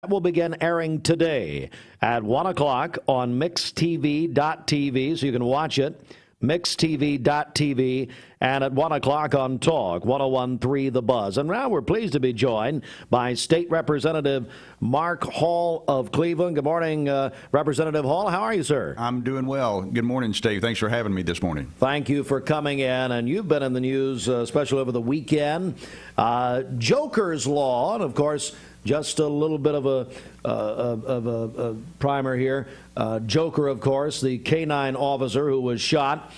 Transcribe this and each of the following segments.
will begin airing today at 1 o'clock on mixtv.tv, so you can watch it. mixtv.tv, and at 1 o'clock on Talk 101.3 The Buzz. And now we're pleased to be joined by State Representative Mark Hall of Cleveland. Good morning, Representative Hall. How are you, sir? I'm doing well. Good morning, Steve. Thanks for having me this morning. Thank you for coming in. And you've been in the news, especially over the weekend. Joker's Law, and of course, just a little bit of a primer here. Joker, of course, the K-9 officer who was shot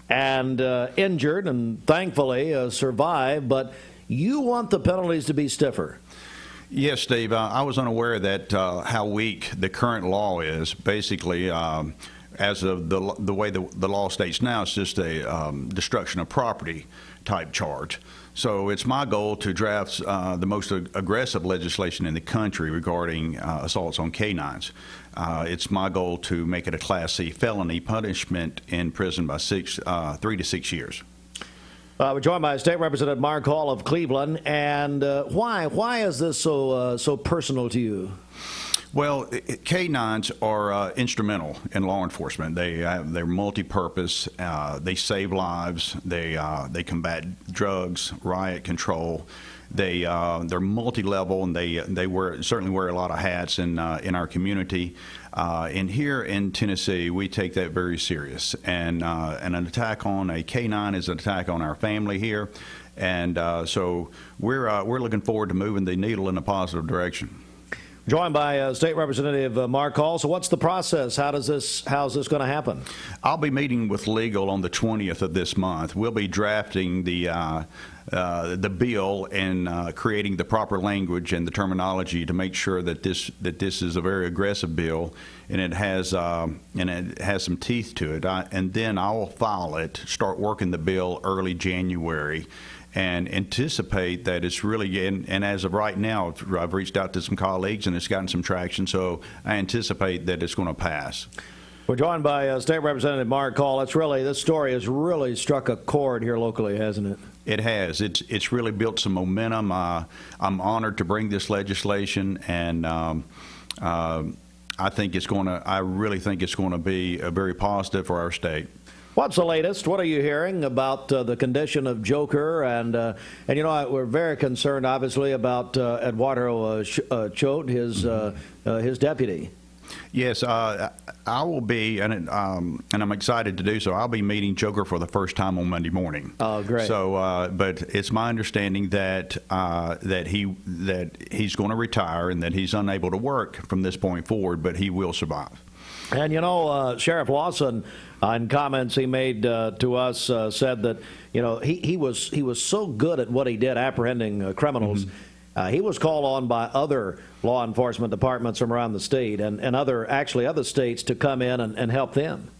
and injured and thankfully survived. But you want the penalties to be stiffer. Yes, Steve. I was unaware that how weak the current law is. Basically, as of the way the law states now, it's just a destruction of property type charge. So it's my goal to draft the most aggressive legislation in the country regarding assaults on canines. It's my goal to make it a Class C felony, punishment in prison by 3 to 6 years. We're joined by State Representative Mark Hall of Cleveland. And why is this so personal to you? Well, K-9s are instrumental in law enforcement. They're multi-purpose. They save lives. They combat drugs, riot control. They're multi-level, and they certainly wear a lot of hats in our community. And here in Tennessee, we take that very serious. And an attack on a K-9 is an attack on our family here. And so we're looking forward to moving the needle in a positive direction. Joined by State Representative Mark Hall. So what's the process? How's this going to happen? I'll be meeting with legal on the 20th of this month. We'll be drafting the bill and creating the proper language and the terminology to make sure that this is a very aggressive bill, and it has some teeth to it. And then I will file it, start working the bill early January, and anticipate that it's really, and as of right now, I've reached out to some colleagues and it's gotten some traction, so I anticipate that it's going to pass. We're joined by State Representative Mark Hall. This story has really struck a chord here locally, hasn't it? It has. It's really built some momentum. I'm honored to bring this legislation, and I really think it's going to be very positive for our state. What's the latest? What are you hearing about the condition of Joker? And you know, we're very concerned, obviously, about Eduardo Choate, his deputy. Yes, I will be, and I'm excited to do so. I'll be meeting Joker for the first time on Monday morning. Oh, great! So, but it's my understanding that he's going to retire and that he's unable to work from this point forward, but he will survive. And you know, Sheriff Lawson, in comments he made to us, said that he was so good at what he did, apprehending criminals. Mm-hmm. He was called on by other law enforcement departments from around the state and other states to come in and help them.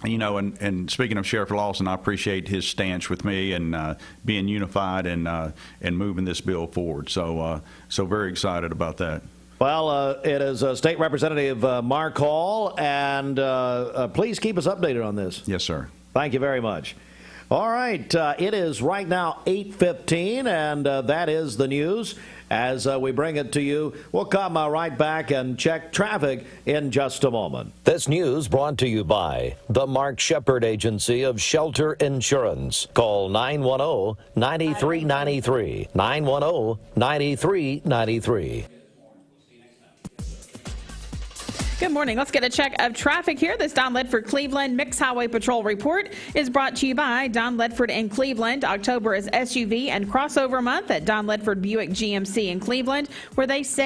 You know, and speaking of Sheriff Lawson, I appreciate his stance with me and being unified and moving this bill forward. So very excited about that. Well, it is State Representative Mark Hall, and please keep us updated on this. Yes, sir. Thank you very much. All right, it is right now 8:15, and that is the news. As we bring it to you, we'll come right back and check traffic in just a moment. This news brought to you by the Mark Shepard Agency of Shelter Insurance. Call 910-9393, 910-9393. Good morning. Let's get a check of traffic here. This Don Ledford Cleveland Mixed Highway Patrol report is brought to you by Don Ledford in Cleveland. October is SUV and crossover month at Don Ledford Buick GMC in Cleveland, where they say